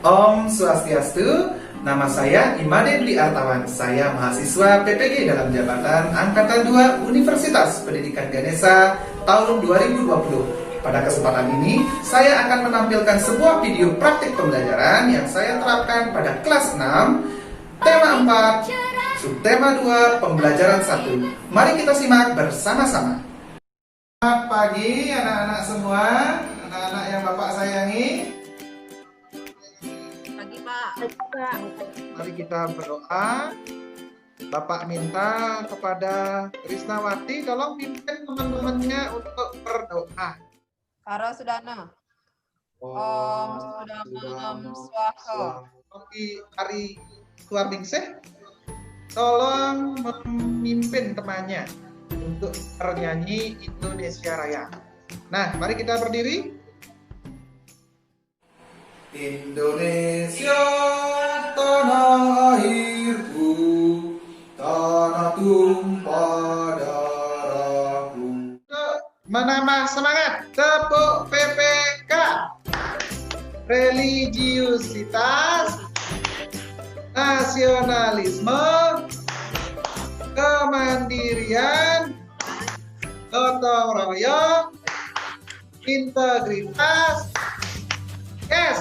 Om Swastiastu, nama saya Imade Dwi Artawan. Saya mahasiswa PPG dalam jabatan Angkatan 2 Universitas Pendidikan Ganesha tahun 2020. Pada kesempatan ini, saya akan menampilkan sebuah video praktik pembelajaran yang saya terapkan pada kelas 6, tema 4, subtema 2, pembelajaran 1. Mari kita simak bersama-sama. Selamat pagi anak-anak semua, anak-anak yang Bapak sayangi. Mari kita berdoa. Bapak minta kepada Risnawati tolong pimpin teman-temannya untuk berdoa. Karo Sudana. Om Sudana Swaha. Oke, Ari Suarningsih tolong memimpin temannya untuk bernyanyi Indonesia Raya. Nah, mari kita berdiri. Indonesia tanah airku, tanah tumpah darahku. Menambah semangat, tepuk PPK. Religiusitas, nasionalisme, kemandirian, gotong royong, integritas. Yes.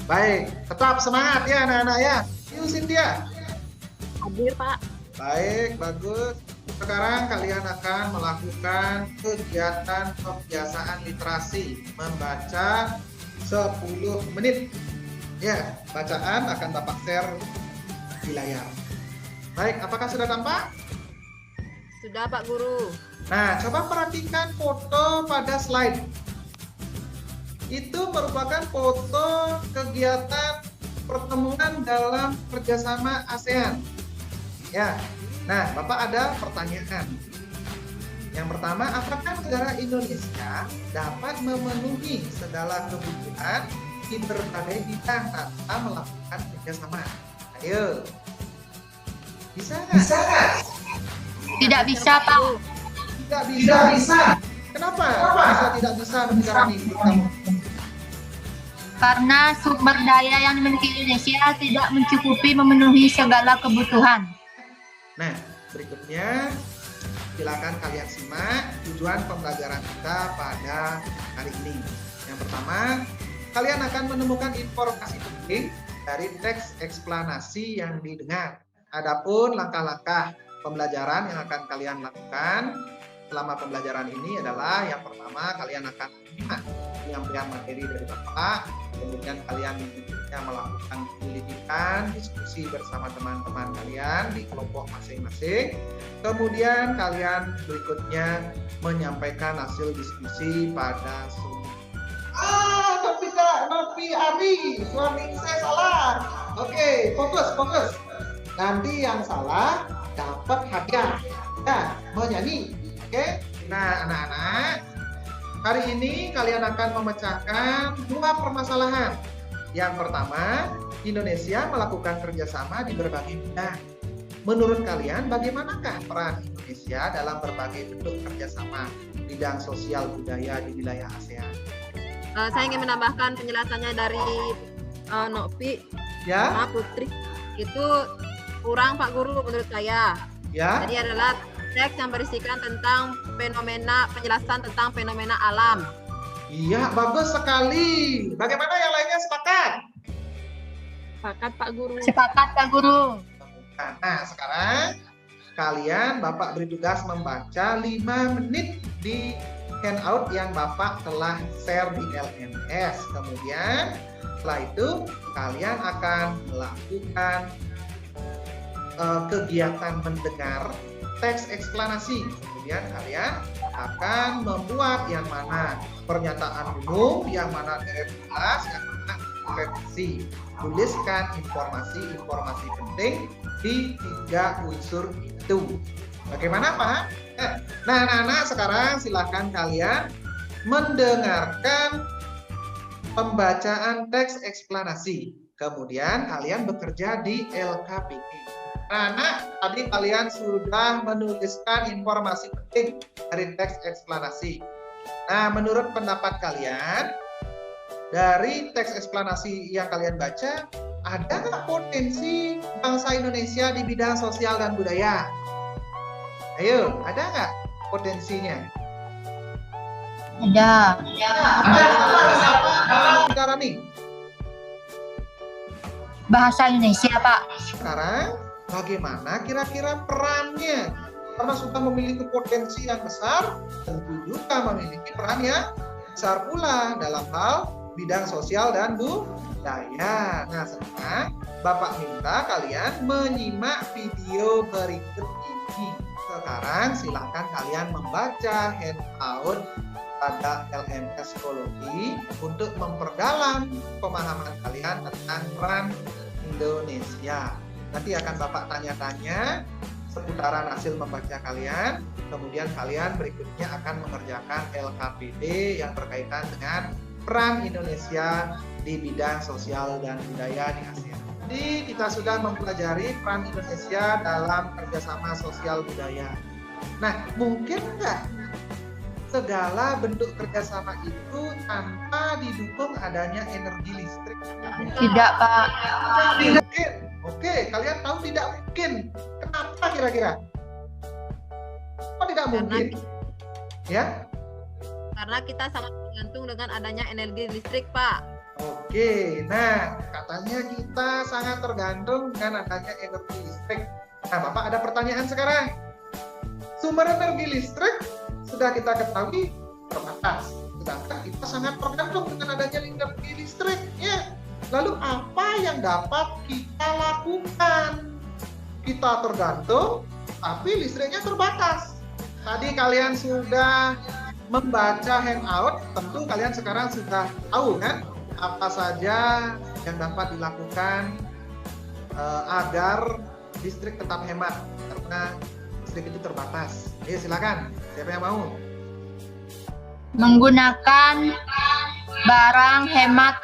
Baik, tetap semangat ya anak-anak ya. Yuk Cynthia. Hadir, Pak. Baik, bagus. Sekarang kalian akan melakukan kegiatan pembiasaan literasi, membaca 10 menit. Ya, bacaan akan Bapak share di layar. Baik, apakah sudah tampak? Sudah, Pak Guru. Nah, coba perhatikan foto pada slide. Itu merupakan foto kegiatan pertemuan dalam kerjasama ASEAN. Ya, nah Bapak ada pertanyaan. Yang pertama, apakah negara Indonesia dapat memenuhi segala kebutuhan di berbagai bidang tanpa melakukan kerjasama? Ayo, bisa nggak? Bisa nggak? Tidak bisa, Pak. Tidak bisa. Tidak bisa. Kenapa? Bisa tidak bisa negara ini? Karena sumber daya yang dimiliki Indonesia tidak mencukupi memenuhi segala kebutuhan. Nah, berikutnya silakan kalian simak tujuan pembelajaran kita pada hari ini. Yang pertama, kalian akan menemukan informasi penting dari teks eksplanasi yang didengar. Adapun langkah-langkah pembelajaran yang akan kalian lakukan selama pembelajaran ini adalah yang pertama, kalian akan menyimak penyampaian materi dari Bapak, kemudian kalian melakukan penyelidikan, diskusi bersama teman-teman kalian di kelompok masing-masing. Kemudian kalian berikutnya menyampaikan hasil diskusi pada Zoom. Tapi Ari, suami saya salah. Oke, fokus. Nanti yang salah dapat hadiah. Nah, menyanyi. Oke, nah anak-anak, hari ini kalian akan memecahkan 2 permasalahan. Yang pertama, Indonesia melakukan kerjasama di berbagai bidang. Menurut kalian, bagaimanakah peran Indonesia dalam berbagai bentuk kerjasama bidang sosial budaya di wilayah ASEAN? Saya ingin menambahkan penjelasannya dari Novi, Ya, Putri. Itu kurang, Pak Guru, menurut saya. ya. Jadi adalah teks yang berisikan tentang penjelasan tentang fenomena alam. Iya, bagus sekali. Bagaimana yang lainnya sepakat? Sepakat, Pak Guru. Sepakat, Pak Guru. Nah, sekarang kalian Bapak beri tugas membaca 5 menit di handout yang Bapak telah share di LMS. Kemudian setelah itu kalian akan melakukan kegiatan mendengar teks eksplanasi. Kemudian kalian akan membuat yang mana pernyataan umum, yang mana jelas, yang mana referensi. Tuliskan informasi penting di 3 unsur itu. Bagaimana, Pak? Nah, anak-anak, sekarang silakan kalian mendengarkan pembacaan teks eksplanasi. Kemudian kalian bekerja di LKPG. Nah, tadi kalian sudah menuliskan informasi penting dari teks eksplanasi. Nah, menurut pendapat kalian, dari teks eksplanasi yang kalian baca, ada nggak potensi bangsa Indonesia di bidang sosial dan budaya? Ayo, ada nggak potensinya? Ada. Saudara nih, Bahasa Indonesia, Pak. sekarang bagaimana kira-kira perannya? Karena sudah memiliki potensi yang besar, tentu juga memiliki peran yang besar pula dalam hal bidang sosial dan budaya. Nah, sekarang Bapak minta kalian menyimak video berikut ini. Sekarang silakan kalian membaca handout pada LMS Psikologi untuk memperdalam pemahaman kalian tentang peran Indonesia. Nanti akan Bapak tanya-tanya seputaran hasil membaca kalian, kemudian kalian berikutnya akan mengerjakan LKPD yang berkaitan dengan peran Indonesia di bidang sosial dan budaya di ASEAN. Jadi kita sudah mempelajari peran Indonesia dalam kerjasama sosial budaya. Nah, mungkin nggak segala bentuk kerjasama itu tanpa didukung adanya energi listrik? Tidak, Pak. Tidak mungkin. Oke, kalian tahu tidak mungkin. Kenapa kira-kira? Kok tidak mungkin? Ya? Karena kita sangat tergantung dengan adanya energi listrik, Pak. Oke, nah katanya kita sangat tergantung dengan adanya energi listrik. Nah, Bapak ada pertanyaan sekarang. Sumber energi listrik sudah kita ketahui terbatas, sedangkan kita sangat tergantung dengan adanya energi listrik. Ya, lalu apa yang dapat kita lakukan? Kita tergantung, tapi listriknya terbatas. Tadi kalian sudah membaca handout, tentu kalian sekarang sudah tahu kan apa saja yang dapat dilakukan agar listrik tetap hemat karena listrik itu terbatas. Ayo silakan, siapa yang mau? Menggunakan barang hemat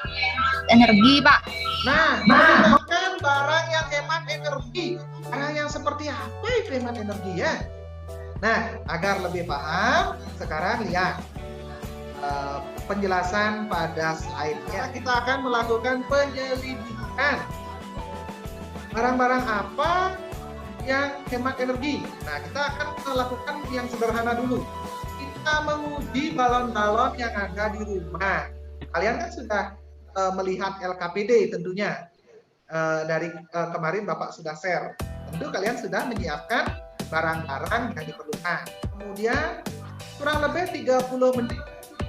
energi, Pak. Nah, menggunakan barang yang hemat energi. Barang yang seperti apa itu hemat energi ya? Nah, agar lebih paham, sekarang lihat penjelasan pada slide-nya. Kita akan melakukan penyelidikan. Barang-barang apa yang hemat energi? Nah, kita akan melakukan yang sederhana dulu. Kita menguji balon-balon yang ada di rumah. Kalian kan sudah melihat LKPD tentunya. Dari kemarin Bapak sudah share. Tentu kalian sudah menyiapkan barang-barang yang diperlukan. Kemudian kurang lebih 30 menit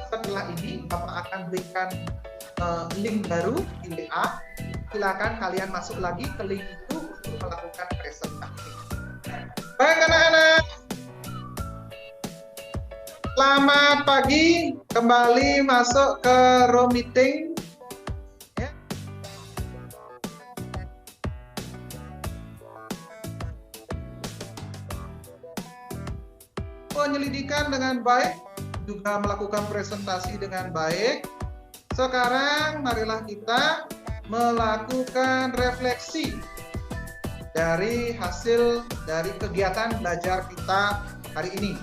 setelah ini Bapak akan berikan link baru di WA. Silakan kalian masuk lagi ke link itu untuk melakukan presentasi. Baik anak-anak, selamat pagi, kembali masuk ke room meeting. Ya. Penyelidikan dengan baik, juga melakukan presentasi dengan baik. Sekarang marilah kita melakukan refleksi dari hasil dari kegiatan belajar kita hari ini.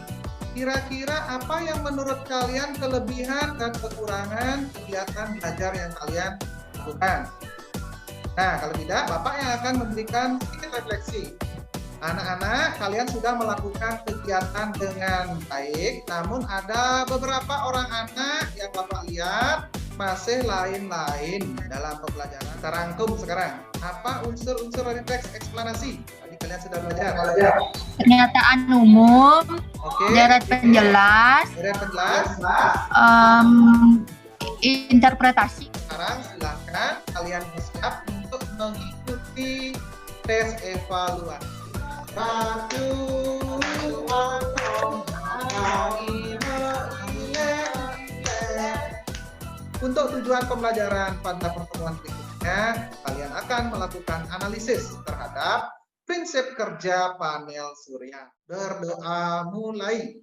Kira-kira apa yang menurut kalian kelebihan dan kekurangan kegiatan belajar yang kalian lakukan? Nah, kalau tidak, Bapak yang akan memberikan sedikit refleksi. Anak-anak, kalian sudah melakukan kegiatan dengan baik, namun ada beberapa orang anak yang Bapak lihat masih lain-lain dalam pembelajaran. Kita rangkum sekarang. Apa unsur-unsur dari teks eksplanasi? Tadi kalian sudah belajar. Pernyataan umum, Oke. deret penjelas, Deret penjelas. interpretasi. Sekarang silakan kalian bersiap untuk mengikuti tes evaluasi. Untuk tujuan pembelajaran pada pertemuan berikutnya, kalian akan melakukan analisis terhadap prinsip kerja panel surya. Berdoa mulai.